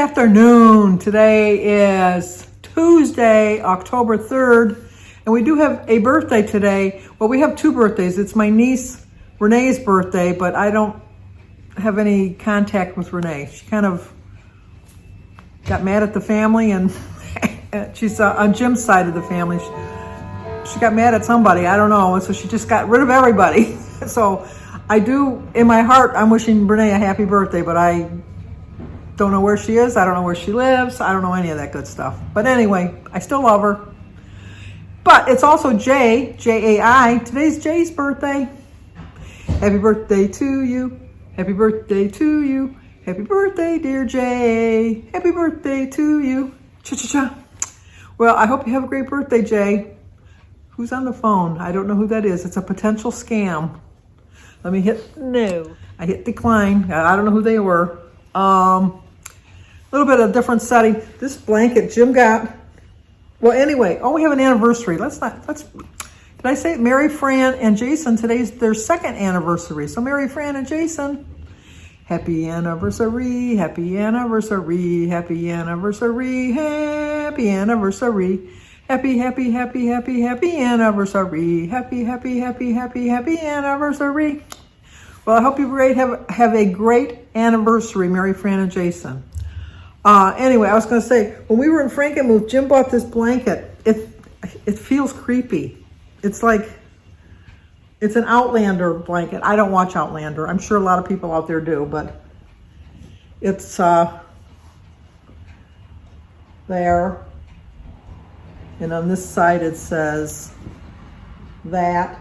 afternoon. Today is Tuesday, October 3rd, and we do have a birthday today. Well, we have two birthdays. It's my niece Renee's birthday, but I don't have any contact with Renee. She kind of got mad at the family, and she's on Jim's side of the family. She got mad at somebody, I don't know, and so she just got rid of everybody. So I do, in my heart, I'm wishing Renee a happy birthday, but I don't know where she is. I don't know where she lives. I don't know any of that good stuff. But anyway, I still love her. But it's also Jay, J-A-I. Today's Jay's birthday. Happy birthday to you. Happy birthday to you. Happy birthday, dear Jay. Happy birthday to you. Cha-cha-cha. Well, I hope you have a great birthday, Jay. Who's on the phone? I don't know who that is. It's a potential scam. Let me hit no. I hit decline. I don't know who they were. A little bit of different setting. This blanket Jim got. Well, anyway, we have an anniversary. Did I say Mary Fran and Jason? Today's their second anniversary. So Mary Fran and Jason, happy anniversary, happy anniversary, happy anniversary, happy anniversary. Happy, happy, happy, happy, happy anniversary. Happy, happy, happy, happy, happy anniversary. Well, I hope you have a great anniversary, Mary Fran and Jason. Anyway, I was going to say, when we were in Frankenmuth, Jim bought this blanket. It feels creepy. It's like, it's an Outlander blanket. I don't watch Outlander. I'm sure a lot of people out there do, but it's there. And on this side it says that.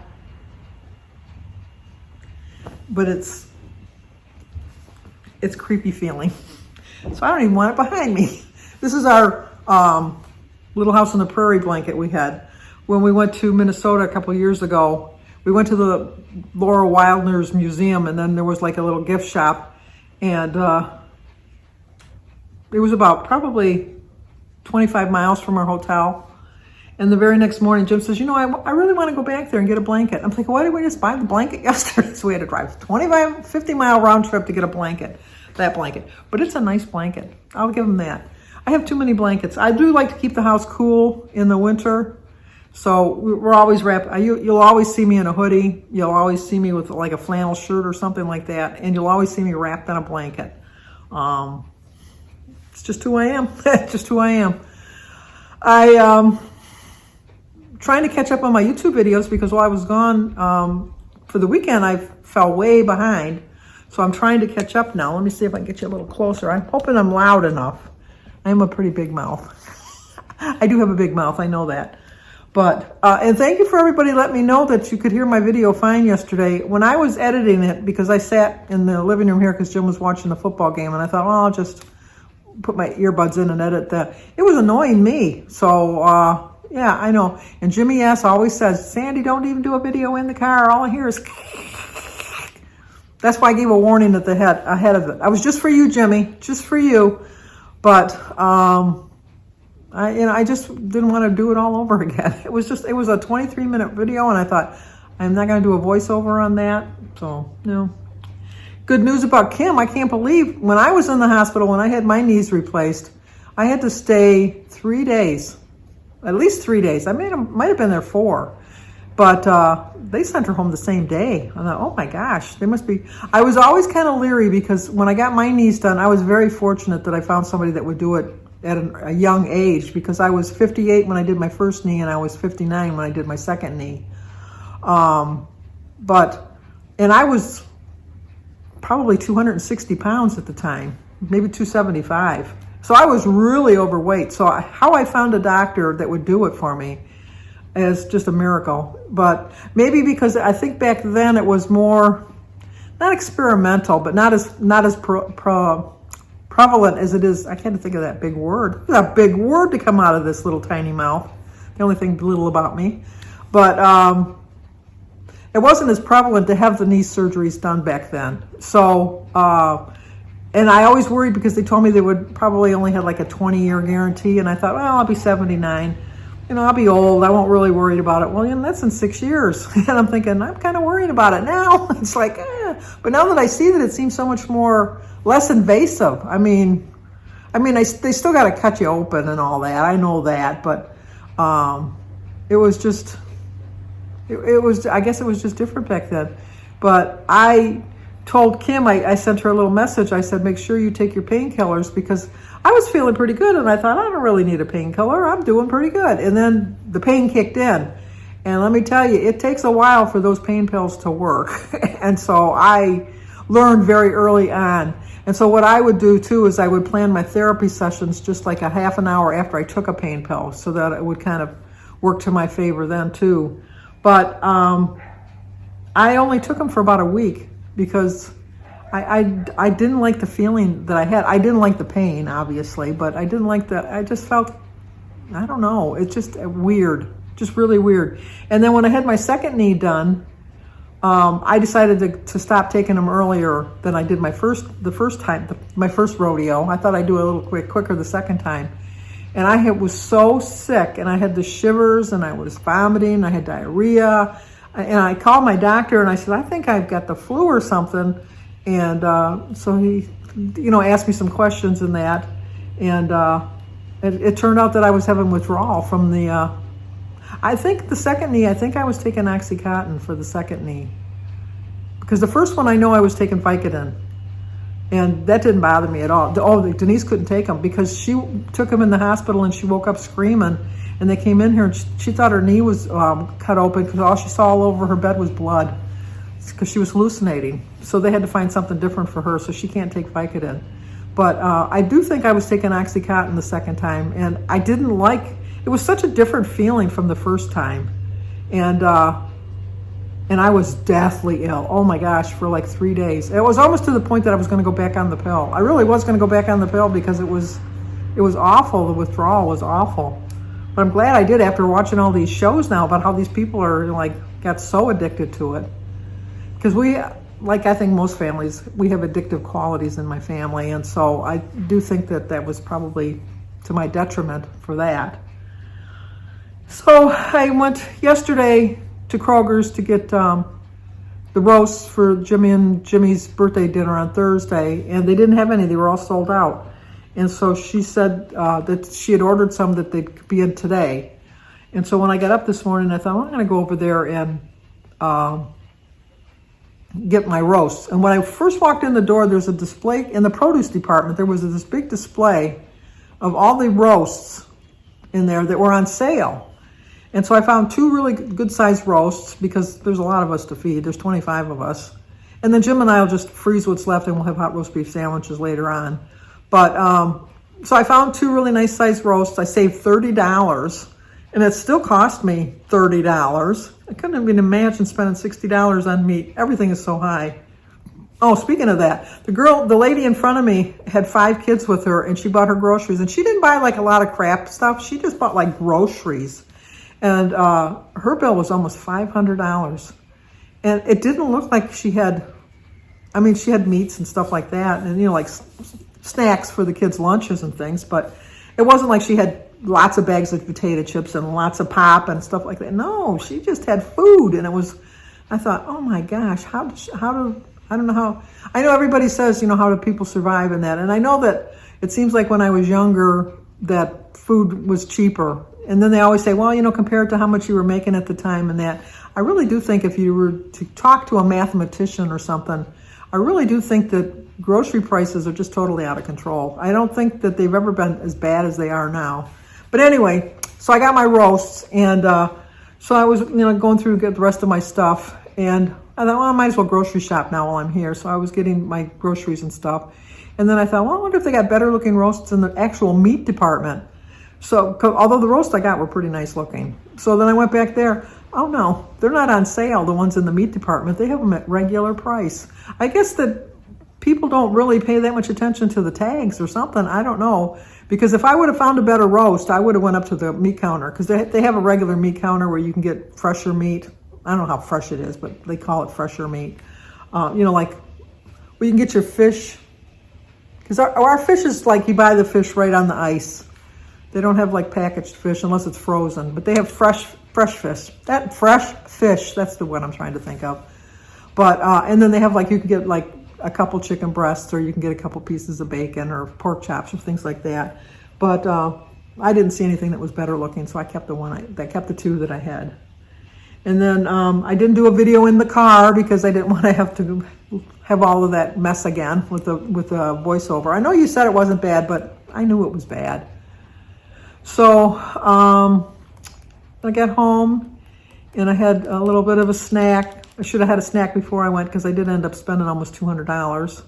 But it's creepy feeling. So I don't even want it behind me. This is our little house on the prairie blanket we had. When we went to Minnesota a couple of years ago, we went to the Laura Wildner's museum, and then there was like a little gift shop. And it was about probably 25 miles from our hotel. And the very next morning, Jim says, I really want to go back there and get a blanket. I'm thinking, why didn't we just buy the blanket yesterday? So we had to drive 50-mile round trip to get that blanket. But it's a nice blanket. I'll give them that. I have too many blankets. I do like to keep the house cool in the winter. So we're always wrapped. You'll always see me in a hoodie. You'll always see me with like a flannel shirt or something like that. And you'll always see me wrapped in a blanket. It's just who I am. It's just who I am. Trying to catch up on my YouTube videos because while I was gone for the weekend, I fell way behind. So I'm trying to catch up now. Let me see if I can get you a little closer. I'm hoping I'm loud enough. I am a pretty big mouth. I do have a big mouth, I know that. But, and thank you for everybody letting me know that you could hear my video fine yesterday. When I was editing it, because I sat in the living room here because Jim was watching the football game, and I thought, I'll just put my earbuds in and edit that. It was annoying me. So, yeah, I know. And Jimmy S. always says, Sandy, don't even do a video in the car. All I hear is That's why I gave a warning at the ahead of it. I was just for you, Jimmy, just for you. But I just didn't want to do it all over again. It was a 23-minute video, and I thought, I'm not going to do a voiceover on that. So, no. Good news about Kim. I can't believe when I was in the hospital, when I had my knees replaced, I had to stay 3 days. At least 3 days. I might have been there 4. But they sent her home the same day. I thought, oh my gosh, they must be. I was always kind of leery because when I got my knees done, I was very fortunate that I found somebody that would do it at a young age, because I was 58 when I did my first knee and I was 59 when I did my second knee. And I was probably 260 pounds at the time, maybe 275. So I was really overweight. So how I found a doctor that would do it for me is just a miracle. But maybe because I think back then it was more, not experimental, but not as prevalent as it is. I can't think of that big word. It's a big word to come out of this little tiny mouth. The only thing little about me. But it wasn't as prevalent to have the knee surgeries done back then. So, and I always worried because they told me they would probably only have like a 20-year guarantee. And I thought, well, I'll be 79. I'll be old. I won't really worry about it. Well, that's in 6 years. And I'm thinking, I'm kind of worried about it now. It's like, But now that I see that it seems so much less invasive. I I mean, they still got to cut you open and all that. I know that, but it was just, it was, I guess it was just different back then. But I told Kim, I sent her a little message. I said, make sure you take your painkillers, because I was feeling pretty good. And I thought, I don't really need a painkiller. I'm doing pretty good. And then the pain kicked in. And let me tell you, it takes a while for those pain pills to work. And so I learned very early on. And so what I would do too is I would plan my therapy sessions just like a half an hour after I took a pain pill, so that it would kind of work to my favor then too. But I only took them for about a week, because I didn't like the feeling that I had. I didn't like the pain, obviously, but I didn't like I just felt, I don't know, it's just weird, just really weird. And then when I had my second knee done, I decided to stop taking them earlier than I did my first rodeo. I thought I'd do a little quicker the second time. And I was so sick, and I had the shivers, and I was vomiting, I had diarrhea. And I called my doctor, and I said, I think I've got the flu or something. And so he, asked me some questions in that. And it turned out that I was having withdrawal from the, I think the second knee, I think I was taking Oxycontin for the second knee. Because the first one, I know I was taking Vicodin. And that didn't bother me at all. Denise couldn't take them, because she took them in the hospital, and she woke up screaming. And they came in here, and she thought her knee was cut open, because all she saw all over her bed was blood, because she was hallucinating. So they had to find something different for her, so she can't take Vicodin. But I do think I was taking Oxycontin the second time, and I didn't like, it was such a different feeling from the first time. And I was deathly ill. Oh my gosh, for like 3 days. It was almost to the point that I was going to go back on the pill. I really was going to go back on the pill, because it was awful. The withdrawal was awful. But I'm glad I did, after watching all these shows now about how these people are got so addicted to it. Because I think most families, we have addictive qualities in my family. And so I do think that was probably to my detriment for that. So I went yesterday to Kroger's to get the roasts for Jimmy and Jimmy's birthday dinner on Thursday. And they didn't have any. They were all sold out. And so she said that she had ordered some that they'd be in today. And so when I got up this morning, I thought, well, I'm going to go over there and get my roasts. And when I first walked in the door, there's a display in the produce department. There was this big display of all the roasts in there that were on sale. And so I found 2 really good-sized roasts, because there's a lot of us to feed. There's 25 of us. And then Jim and I will just freeze what's left, and we'll have hot roast beef sandwiches later on. But so I found 2 really nice sized roasts. I saved $30, and it still cost me $30. I couldn't even imagine spending $60 on meat. Everything is so high. Oh, speaking of that, the lady in front of me had 5 kids with her, and she bought her groceries, and she didn't buy a lot of crap stuff. She just bought groceries, and her bill was almost $500. And it didn't look like she had meats and stuff like that, and snacks for the kids' lunches and things, but it wasn't like she had lots of bags of potato chips and lots of pop and stuff like that. No, she just had food, and I thought, oh my gosh, I don't know how, I know everybody says, how do people survive in that, and I know that it seems like when I was younger that food was cheaper, and then they always say, well, compared to how much you were making at the time and that. I really do think if you were to talk to a mathematician or something, I really do think that grocery prices are just totally out of control. I don't think that they've ever been as bad as they are now. But anyway, so I got my roasts, and so I was going through get the rest of my stuff, and I thought, well, I might as well grocery shop now while I'm here. So I was getting my groceries and stuff, and then I thought, well, I wonder if they got better looking roasts in the actual meat department. So although the roasts I got were pretty nice looking, so then I went back there. Oh no, they're not on sale, the ones in the meat department. They have them at regular price. I guess that people don't really pay that much attention to the tags or something. I don't know. Because if I would have found a better roast, I would have went up to the meat counter. Because they have a regular meat counter where you can get fresher meat. I don't know how fresh it is, but they call it fresher meat. Where you can get your fish. Because our fish is you buy the fish right on the ice. They don't have packaged fish unless it's frozen. But they have fresh fish. Fresh fish, that's the one I'm trying to think of. But, and then they have you can get a couple chicken breasts, or you can get a couple pieces of bacon or pork chops or things like that. But I didn't see anything that was better looking, so I kept the two that I had. And then I didn't do a video in the car because I didn't want to have all of that mess again with the voiceover. I know you said it wasn't bad, but I knew it was bad. So I got home and I had a little bit of a snack. I should have had a snack before I went because I did end up spending almost $200.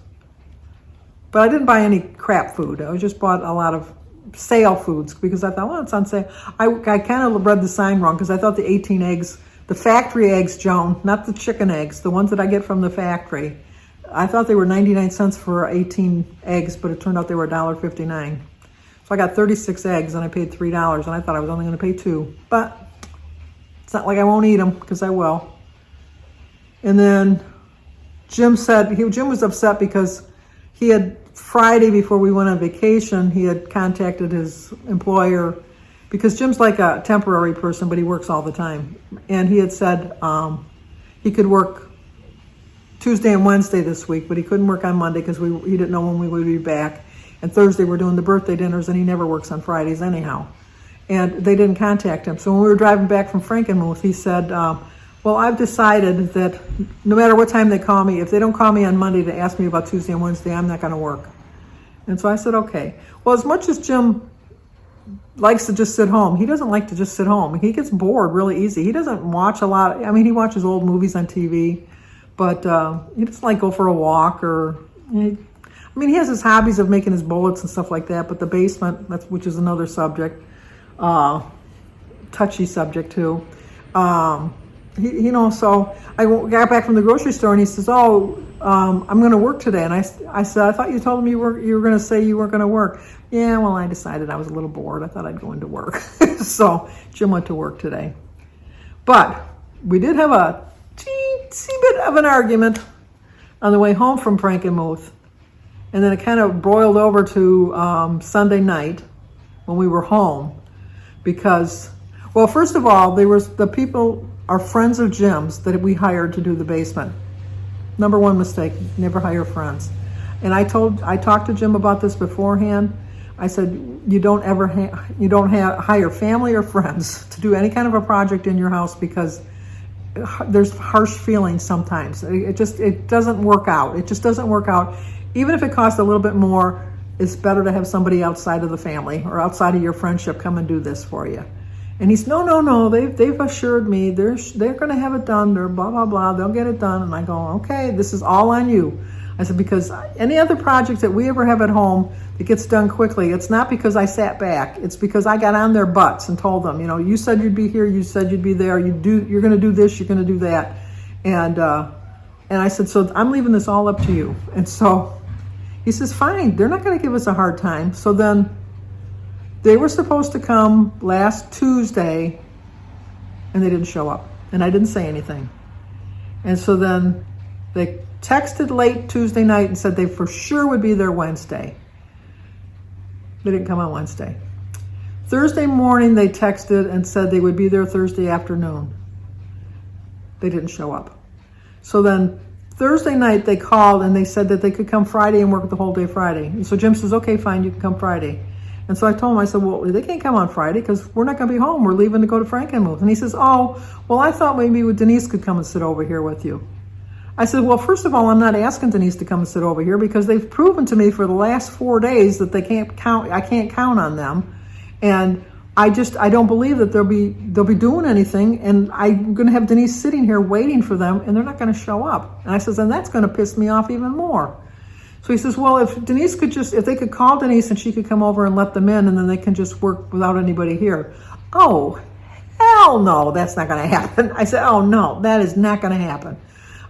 But I didn't buy any crap food. I just bought a lot of sale foods because I thought, well, it's on sale. I kind of read the sign wrong because I thought the 18 eggs, the factory eggs, Joan, not the chicken eggs, the ones that I get from the factory, I thought they were 99 cents for 18 eggs, but it turned out they were $1.59. So I got 36 eggs and I paid $3, and I thought I was only going to pay $2. But it's not like I won't eat them, because I will. And then Jim was upset because he had, Friday before we went on vacation, he had contacted his employer, because Jim's like a temporary person, but he works all the time. And he had said he could work Tuesday and Wednesday this week, but he couldn't work on Monday because he didn't know when we would be back. And Thursday we're doing the birthday dinners, and he never works on Fridays anyhow. And they didn't contact him. So when we were driving back from Frankenmuth, he said, well, I've decided that no matter what time they call me, if they don't call me on Monday to ask me about Tuesday and Wednesday, I'm not going to work. And so I said, okay. Well, as much as Jim likes to just sit home, he doesn't like to just sit home. He gets bored really easy. He doesn't watch a lot. I mean, he watches old movies on TV, but he doesn't like go for a walk or... I mean, he has his hobbies of making his bullets and stuff like that, but the basement, which is another subject, touchy subject too. So I got back from the grocery store and he says, oh, I'm going to work today. And I said, I thought you told me you were going to say you weren't going to work. Yeah, well, I decided I was a little bored. I thought I'd go into work. So Jim went to work today. But we did have a teensy bit of an argument on the way home from Frankenmuth. And then it kind of boiled over to Sunday night when we were home because, well, first of all, the people are friends of Jim's that we hired to do the basement. Number one mistake, never hire friends. And I talked to Jim about this beforehand. I said, you don't hire family or friends to do any kind of a project in your house because there's harsh feelings sometimes. It doesn't work out. It just doesn't work out. Even if it costs a little bit more, it's better to have somebody outside of the family or outside of your friendship come and do this for you. And he said, no, they've assured me they're going to have it done. They're blah, blah, blah. They'll get it done. And I go, okay, this is all on you. I said, because any other project that we ever have at home that gets done quickly, it's not because I sat back. It's because I got on their butts and told them, you said you'd be here. You said you'd be there. You're going to do this. You're going to do that. And I said, so I'm leaving this all up to you. And so he says, fine, they're not going to give us a hard time. So then they were supposed to come last Tuesday, and they didn't show up. And I didn't say anything. And so then they texted late Tuesday night and said they for sure would be there Wednesday. They didn't come on Wednesday. Thursday morning, they texted and said they would be there Thursday afternoon. They didn't show up. So then Thursday night, they called and they said that they could come Friday and work the whole day Friday. And so Jim says, okay, fine, you can come Friday. And so I told him, I said, well, they can't come on Friday because we're not going to be home. We're leaving to go to Frankenmuth. And he says, oh, well, I thought maybe Denise could come and sit over here with you. I said, well, first of all, I'm not asking Denise to come and sit over here because they've proven to me for the last 4 days that I can't count on them. And I don't believe that they'll be doing anything, and I'm going to have Denise sitting here waiting for them, and they're not going to show up. And I says, and that's going to piss me off even more. So he says, well, if they could call Denise and she could come over and let them in, and then they can just work without anybody here. Oh, hell no, that's not going to happen. I said, oh no, that is not going to happen.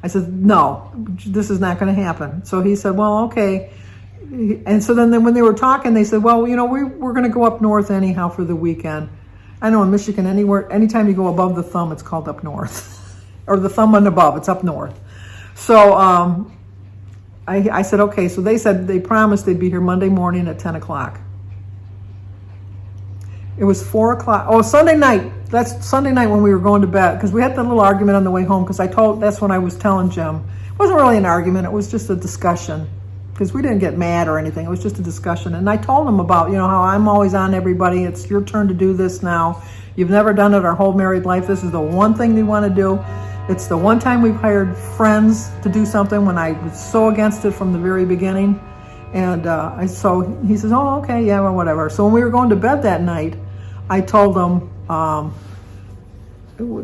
I said, no, this is not going to happen. So he said, well, okay. And so then when they were talking, they said, well, we're going to go up north anyhow for the weekend. I know in Michigan, anytime you go above the thumb, it's called up north. Or the thumb and above, it's up north. So I said, okay. So they promised they'd be here Monday morning at 10 o'clock. It was 4 o'clock. Oh, Sunday night. That's Sunday night when we were going to bed, because we had that little argument on the way home, because that's when I was telling Jim. wasn't really an argument. It was just a discussion, because we didn't get mad or anything. It was just a discussion. And I told him about, how I'm always on everybody. It's your turn to do this now. You've never done it our whole married life. This is the one thing you want to do. It's the one time we've hired friends to do something when I was so against it from the very beginning. And so he says, oh, okay, yeah, well, whatever. So when we were going to bed that night, I told him,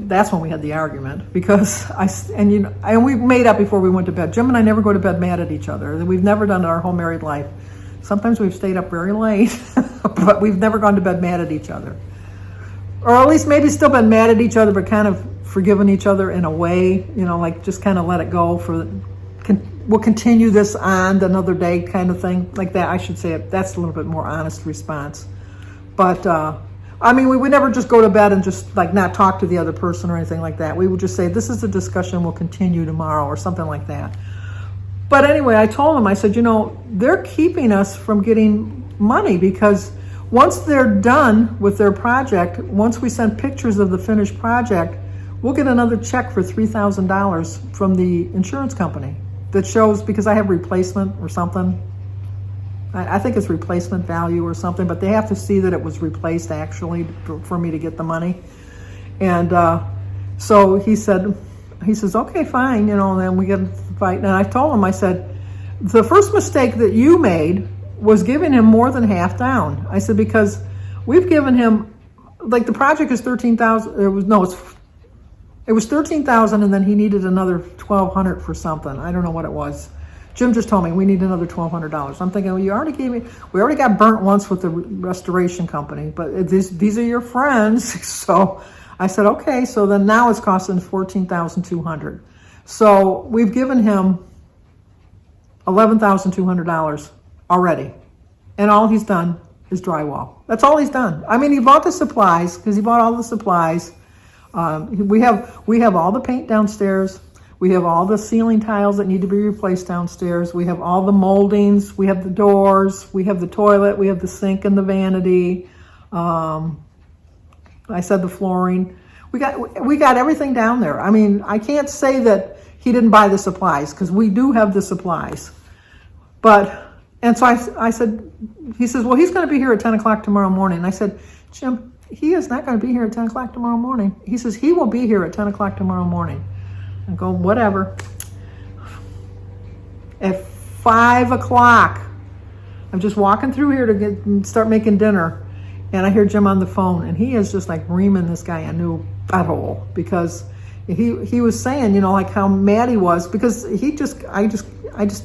that's when we had the argument, because and we made up before we went to bed. Jim and I never go to bed mad at each other. We've never done it our whole married life. Sometimes we've stayed up very late, but we've never gone to bed mad at each other. Or at least maybe still been mad at each other, but kind of forgiven each other in a way, like just kind of let it go we'll continue this on another day kind of thing, like that. I should say it. That's a little bit more honest response. But, we would never just go to bed and just like not talk to the other person or anything like that. We would just say, this is a discussion, we'll continue tomorrow or something like that. But anyway, I told him, I said, they're keeping us from getting money, because once they're done with their project, once we send pictures of the finished project, we'll get another check for $3,000 from the insurance company that shows, because I have replacement or something. I think it's replacement value or something, but they have to see that it was replaced actually for me to get the money. And so he says, okay, fine, and then we get to the fight. And I told him, I said, the first mistake that you made was giving him more than half down. I said, because we've given him, like, the project is $13,000. It was $13,000, and then he needed another $1,200 for something. I don't know what it was. Jim just told me we need another $1,200. I'm thinking, well, we already got burnt once with the restoration company, but these are your friends. So I said, okay. So then now it's costing $14,200. So we've given him $11,200 already, and all he's done is drywall. That's all he's done. He bought the supplies, because he bought all the supplies. We have all the paint downstairs. We have all the ceiling tiles that need to be replaced downstairs. We have all the moldings. We have the doors. We have the toilet. We have the sink and the vanity. I said the flooring. We got everything down there. I can't say that he didn't buy the supplies, because we do have the supplies. And so I said, he says, well, he's going to be here at 10 o'clock tomorrow morning. And I said, Jim, he is not going to be here at 10 o'clock tomorrow morning. He says, he will be here at 10 o'clock tomorrow morning. I go, whatever. At 5 o'clock, I'm just walking through here to start making dinner, and I hear Jim on the phone, and he is just like reaming this guy a new butthole, because he was saying, like how mad he was, because I just,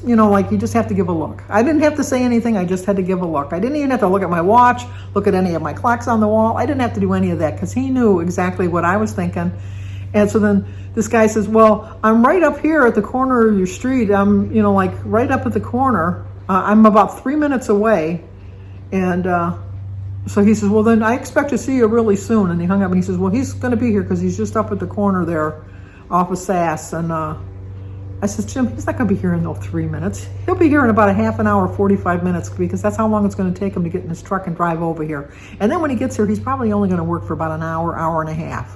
you just have to give a look. I didn't have to say anything. I just had to give a look. I didn't even have to look at my watch, look at any of my clocks on the wall. I didn't have to do any of that, because he knew exactly what I was thinking. And so then this guy says, well, I'm right up here at the corner of your street. I'm, right up at the corner. I'm about 3 minutes away. And so he says, well, then I expect to see you really soon. And he hung up, and he says, well, he's going to be here because he's just up at the corner there off of Sass. And I says, Jim, he's not going to be here in no 3 minutes. He'll be here in about a half an hour, 45 minutes, because that's how long it's going to take him to get in his truck and drive over here. And then when he gets here, he's probably only going to work for about an hour, hour and a half.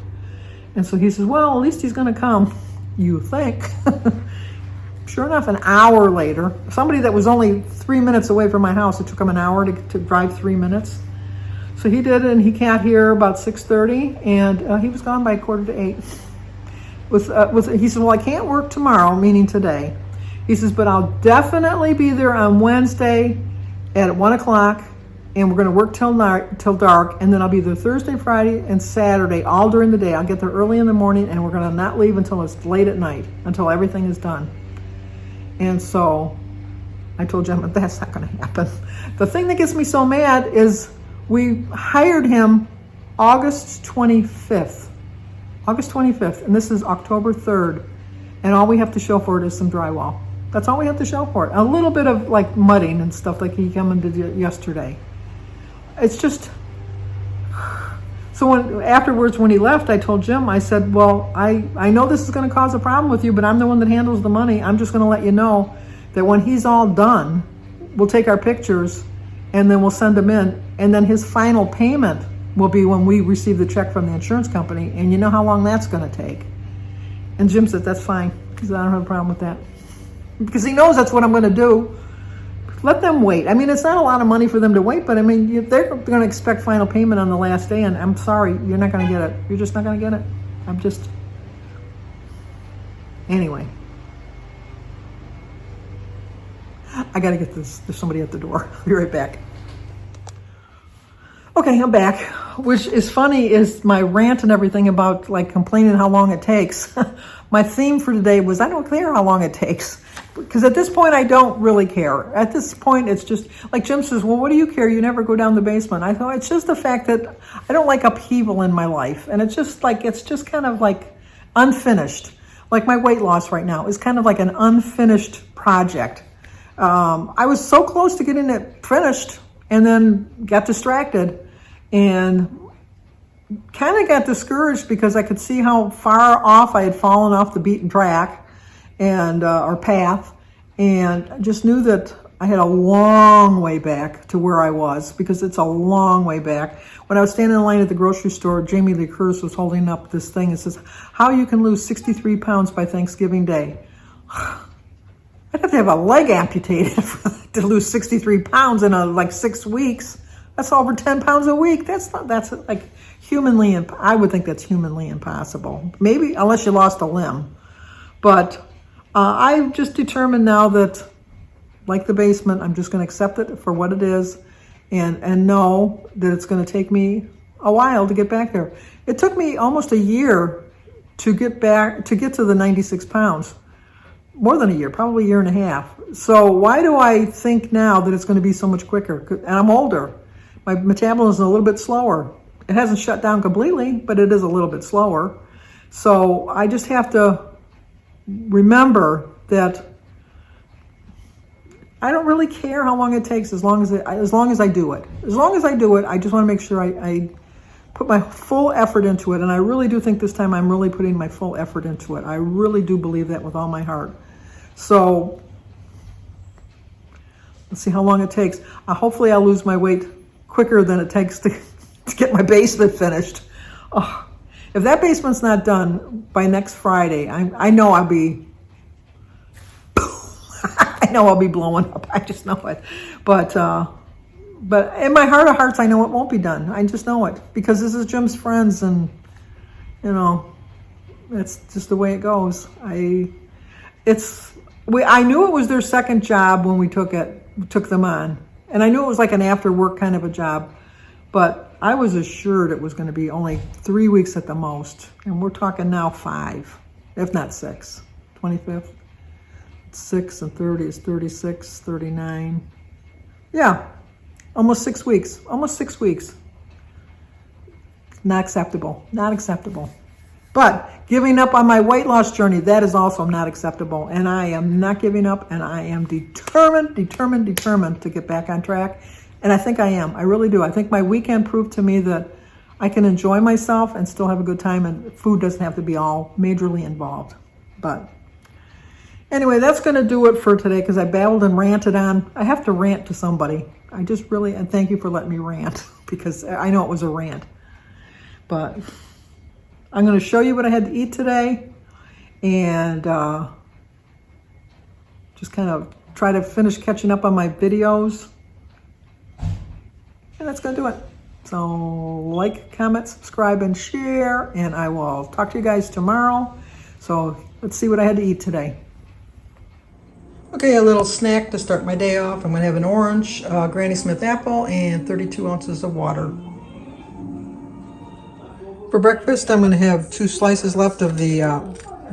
And so he says, well, at least he's going to come, you think. Sure enough, an hour later, somebody that was only 3 minutes away from my house, it took him an hour to drive 3 minutes. So he did it, and he got here about 6:30, and he was gone by 7:45. He said, well, I can't work tomorrow, meaning today. He says, but I'll definitely be there on Wednesday at 1 o'clock, and we're going to work till dark, and then I'll be there Thursday, Friday, and Saturday, all during the day. I'll get there early in the morning, and we're going to not leave until it's late at night, until everything is done. And so I told Jim, that's not going to happen. The thing that gets me so mad is we hired him August 25th, and this is October 3rd, and all we have to show for it is some drywall. That's all we have to show for it. A little bit of like mudding and stuff like he came and did yesterday. It's just, so afterwards when he left, I told Jim, I said, well, I know this is going to cause a problem with you, but I'm the one that handles the money. I'm just going to let you know that when he's all done, we'll take our pictures and then we'll send them in. And then his final payment will be when we receive the check from the insurance company. And you know how long that's going to take. And Jim said, that's fine, because I don't have a problem with that. because he knows that's what I'm going to do. Let them wait. I mean, it's not a lot of money for them to wait, but I mean, they're going to expect final payment on the last day, and I'm sorry, you're not going to get it. You're just not going to get it. Anyway. I got to get this. There's somebody at the door. I'll be right back. Okay, I'm back. Which is funny is my rant and everything about like complaining how long it takes. My theme for today was I don't care how long it takes. Because at this point, I don't really care. At this point, it's just, like Jim says, well, what do you care? You never go down the basement. I thought it's just the fact that I don't like upheaval in my life. And it's just kind of like unfinished. Like my weight loss right now is kind of like an unfinished project. I was so close to getting it finished and then got distracted and kind of got discouraged because I could see how far off I had fallen off the beaten track and or path, and I just knew that I had a long way back to where I was, because it's a long way back. When I was standing in line at the grocery store, Jamie Lee Curtis was holding up this thing and says, how you can lose 63 pounds by Thanksgiving Day. I'd have to have a leg amputated to lose 63 pounds in like 6 weeks. That's over 10 pounds a week. That's like humanly, I would think that's humanly impossible. Maybe unless you lost a limb. But I've just determined now that, like the basement, I'm just going to accept it for what it is and know that it's going to take me a while to get back there. It took me almost a year to get to the 96 pounds. More than a year, probably a year and a half. So why do I think now that it's going to be so much quicker? And I'm older. My metabolism is a little bit slower. It hasn't shut down completely, but it is a little bit slower. So I just have to remember that I don't really care how long it takes as long as I do it. As long as I do it, I just want to make sure I put my full effort into it. And I really do think this time I'm really putting my full effort into it. I really do believe that with all my heart. So let's see how long it takes. Hopefully I'll lose my weight quicker than it takes to get my basement finished. Oh, if that basement's not done by next Friday, I know I'll be I know I'll be blowing up. I just know it. But in my heart of hearts, I know it won't be done. I just know it, because this is Jim's friends, and it's just the way it goes. I knew it was their second job when we took them on, and I knew it was like an after work kind of a job, but I was assured it was going to be only 3 weeks at the most, and we're talking now 5, if not 6. 25th, 6 and 30 is 36, 39. Yeah. Almost 6 weeks. Almost 6 weeks. Not acceptable. Not acceptable. But giving up on my weight loss journey, that is also not acceptable. And I am not giving up, and I am determined to get back on track. And I think I am. I really do. I think my weekend proved to me that I can enjoy myself and still have a good time, and food doesn't have to be all majorly involved. But anyway, that's going to do it for today, because I babbled and ranted on. I have to rant to somebody. I just really, and thank you for letting me rant, because I know it was a rant. But I'm going to show you what I had to eat today, and just kind of try to finish catching up on my videos. And that's going to do it. So like, comment, subscribe, and share, and I will talk to you guys tomorrow. So let's see what I had to eat today. Okay, a little snack to start my day off. I'm going to have an orange Granny Smith apple and 32 ounces of water. For breakfast, I'm going to have 2 slices left of the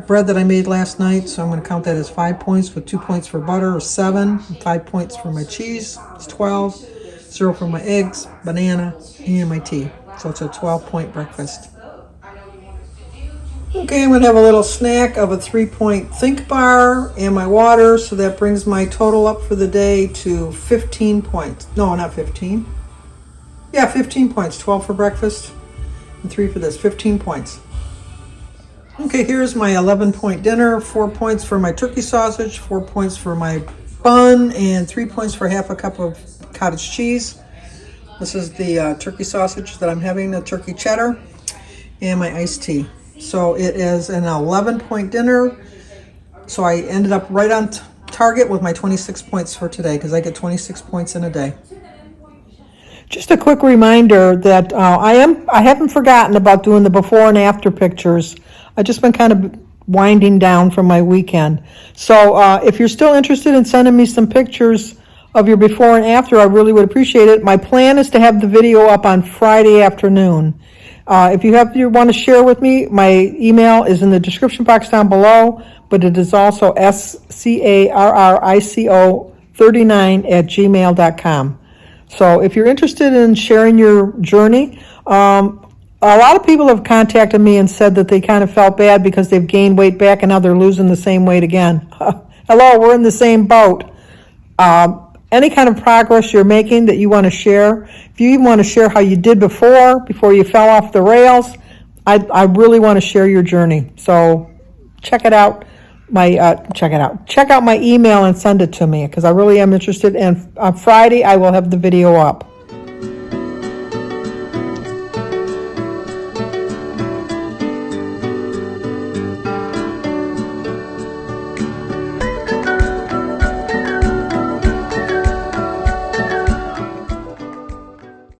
bread that I made last night. So I'm going to count that as 5 points, with 2 points for butter, or 7. 5 points for my cheese, it's 12. 0 for my eggs, banana, and my tea. So it's a 12-point breakfast. Okay, I'm going to have a little snack of a 3-point Think bar and my water, so that brings my total up for the day to 15 points. No, not 15. Yeah, 15 points. 12 for breakfast and 3 for this. 15 points. Okay, here's my 11-point dinner. 4 points for my turkey sausage, 4 points for my bun, and 3 points for half a cup of cottage cheese. This is the turkey sausage that I'm having, the turkey cheddar, and my iced tea. So it is an 11-point dinner. So I ended up right on target with my 26 points for today because I get 26 points in a day. Just a quick reminder that I haven't forgotten about doing the before and after pictures. I've just been kind of winding down from my weekend. So if you're still interested in sending me some pictures of your before and after, I really would appreciate it. My plan is to have the video up on Friday afternoon. If you want to share with me, my email is in the description box down below, but it is also scarrico39@gmail.com. So if you're interested in sharing your journey, a lot of people have contacted me and said that they kind of felt bad because they've gained weight back and now they're losing the same weight again. Hello, we're in the same boat. Any kind of progress you're making that you want to share, if you even want to share how you did before you fell off the rails, I really want to share your journey. So check it out. Check out my email and send it to me because I really am interested. And on Friday, I will have the video up.